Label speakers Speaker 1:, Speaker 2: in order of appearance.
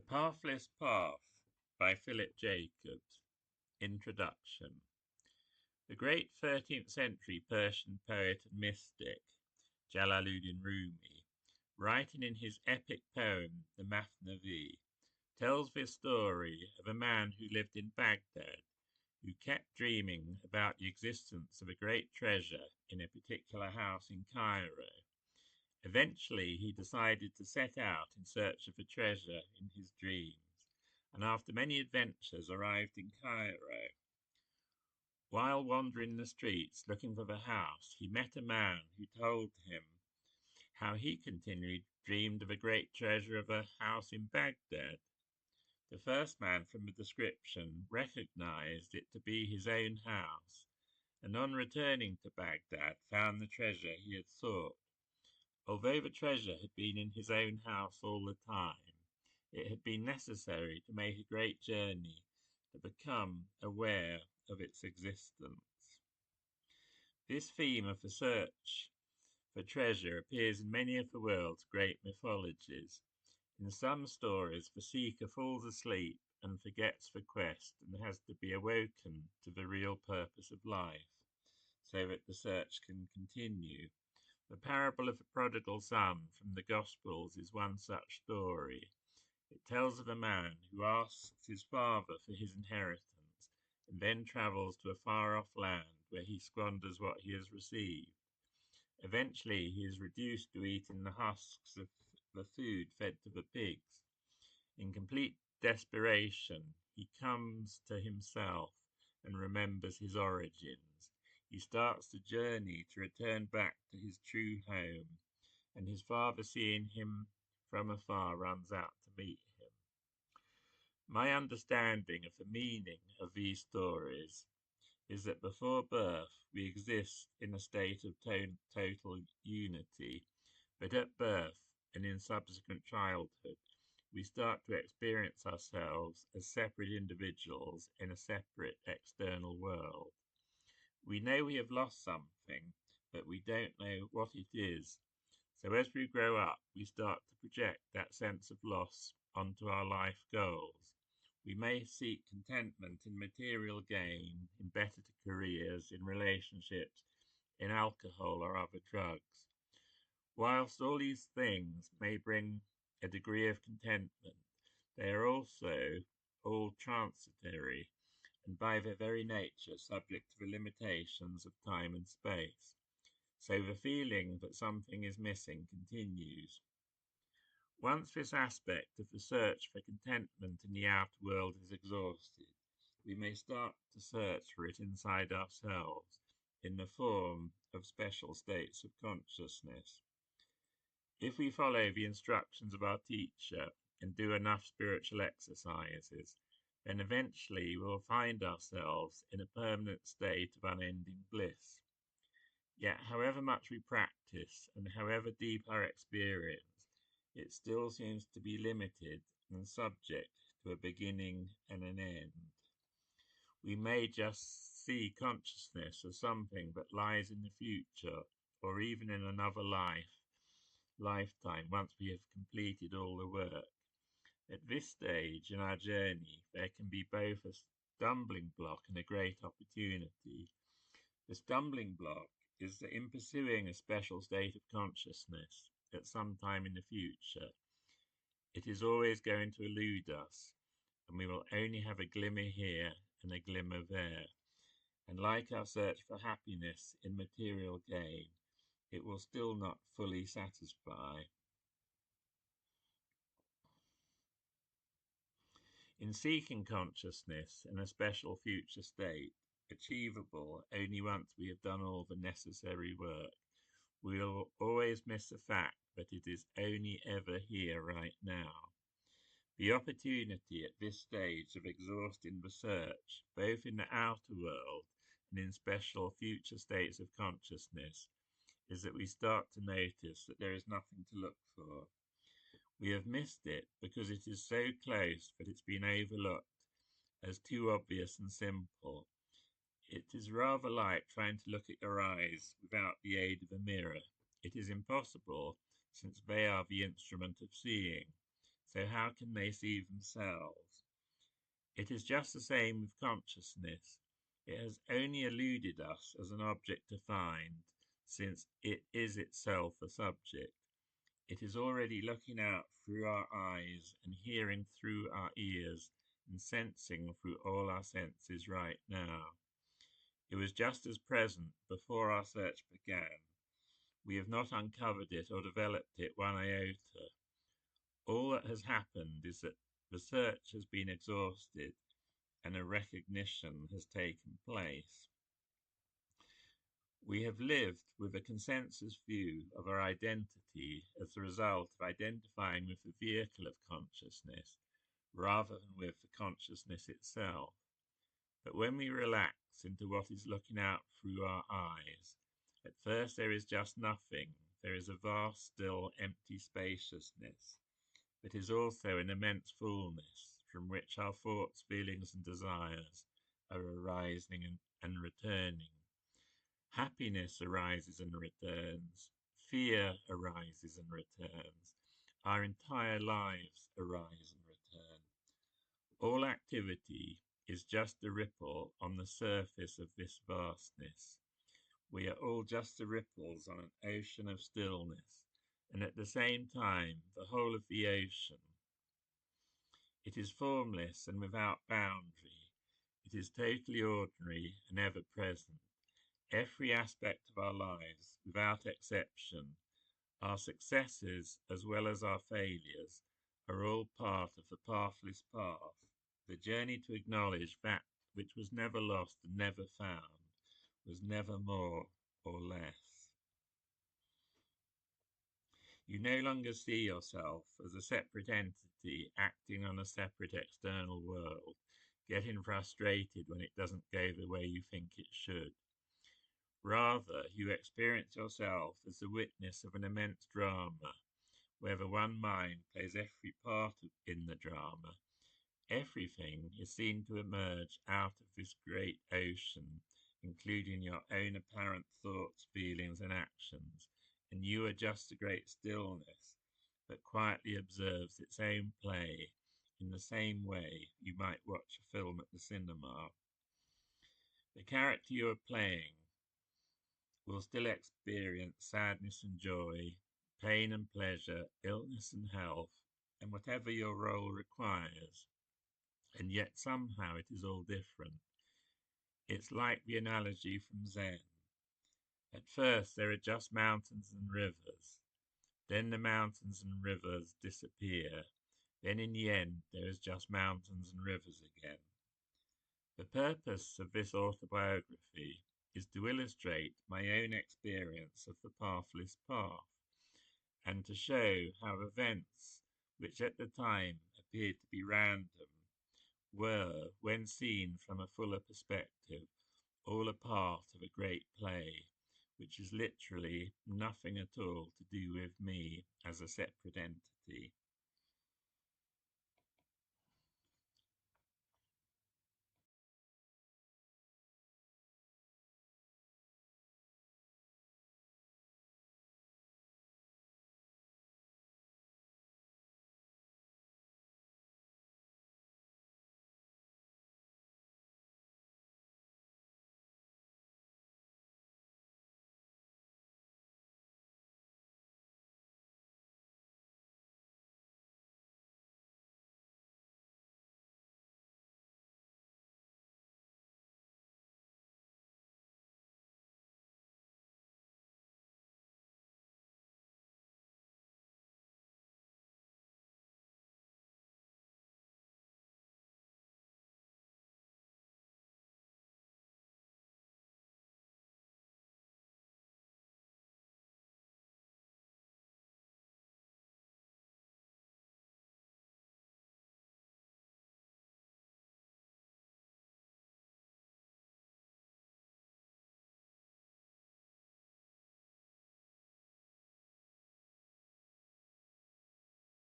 Speaker 1: The Pathless Path by Philip Jacobs. Introduction. The great 13th century Persian poet and mystic, Jalaluddin Rumi, writing in his epic poem, the Masnavi, tells the story of a man who lived in Baghdad, who kept dreaming about the existence of a great treasure in a particular house in Cairo. Eventually, he decided to set out in search of a treasure in his dreams, and after many adventures arrived in Cairo. While wandering the streets looking for the house, he met a man who told him how he continually dreamed of a great treasure of a house in Baghdad. The first man from the description recognized it to be his own house, and on returning to Baghdad found the treasure he had sought. Although the treasure had been in his own house all the time, it had been necessary to make a great journey to become aware of its existence. This theme of the search for treasure appears in many of the world's great mythologies. In some stories, the seeker falls asleep and forgets the quest and has to be awoken to the real purpose of life, so that the search can continue. The parable of the prodigal son from the Gospels is one such story. It tells of a man who asks his father for his inheritance and then travels to a far-off land where he squanders what he has received. Eventually, he is reduced to eating the husks of the food fed to the pigs. In complete desperation, he comes to himself and remembers his origins. He starts the journey to return back to his true home, and his father, seeing him from afar, runs out to meet him. My understanding of the meaning of these stories is that before birth we exist in a state of total unity, but at birth and in subsequent childhood we start to experience ourselves as separate individuals in a separate external world. We know we have lost something, but we don't know what it is. So as we grow up, we start to project that sense of loss onto our life goals. We may seek contentment in material gain, in better careers, in relationships, in alcohol or other drugs. Whilst all these things may bring a degree of contentment, they are also all transitory and by their very nature subject to the limitations of time and space. So the feeling that something is missing continues. Once this aspect of the search for contentment in the outer world is exhausted, we may start to search for it inside ourselves in the form of special states of consciousness. If we follow the instructions of our teacher and do enough spiritual exercises, then eventually we'll find ourselves in a permanent state of unending bliss. Yet however much we practice and however deep our experience, it still seems to be limited and subject to a beginning and an end. We may just see consciousness as something that lies in the future or even in another lifetime once we have completed all the work. At this stage in our journey, there can be both a stumbling block and a great opportunity. The stumbling block is that in pursuing a special state of consciousness at some time in the future, it is always going to elude us, and we will only have a glimmer here and a glimmer there. And like our search for happiness in material gain, it will still not fully satisfy. In seeking consciousness in a special future state, achievable only once we have done all the necessary work, we will always miss the fact that it is only ever here right now. The opportunity at this stage of exhausting the search, both in the outer world and in special future states of consciousness, is that we start to notice that there is nothing to look for. We have missed it because it is so close that it's been overlooked as too obvious and simple. It is rather like trying to look at your eyes without the aid of a mirror. It is impossible, since they are the instrument of seeing. so how can they see themselves? It is just the same with consciousness. It has only eluded us as an object to find, since it is itself a subject. It is already looking out through our eyes and hearing through our ears and sensing through all our senses right now. It was just as present before our search began. We have not uncovered it or developed it one iota. All that has happened is that the search has been exhausted and a recognition has taken place. We have lived with a consensus view of our identity as the result of identifying with the vehicle of consciousness rather than with the consciousness itself. But when we relax into what is looking out through our eyes, at first there is just nothing. There is a vast, still, empty spaciousness, but is also an immense fullness from which our thoughts, feelings, and desires are arising and returning. Happiness arises and returns. Fear arises and returns. Our entire lives arise and return. All activity is just a ripple on the surface of this vastness. We are all just the ripples on an ocean of stillness, and at the same time, the whole of the ocean. It is formless and without boundary. It is totally ordinary and ever present. Every aspect of our lives, without exception, our successes as well as our failures, are all part of the pathless path, the journey to acknowledge that which was never lost and never found, was never more or less. You no longer see yourself as a separate entity acting on a separate external world, getting frustrated when it doesn't go the way you think it should. Rather, you experience yourself as the witness of an immense drama, where the one mind plays every part in the drama. Everything is seen to emerge out of this great ocean, including your own apparent thoughts, feelings, and actions, and you are just a great stillness that quietly observes its own play in the same way you might watch a film at the cinema. The character you are playing will still experience sadness and joy, pain and pleasure, illness and health, and whatever your role requires. And yet somehow it is all different. It's like the analogy from Zen. At first there are just mountains and rivers. Then the mountains and rivers disappear. Then in the end there is just mountains and rivers again. The purpose of this autobiography is to illustrate my own experience of the pathless path, and to show how events, which at the time appeared to be random, were, when seen from a fuller perspective, all a part of a great play, which is literally nothing at all to do with me as a separate entity.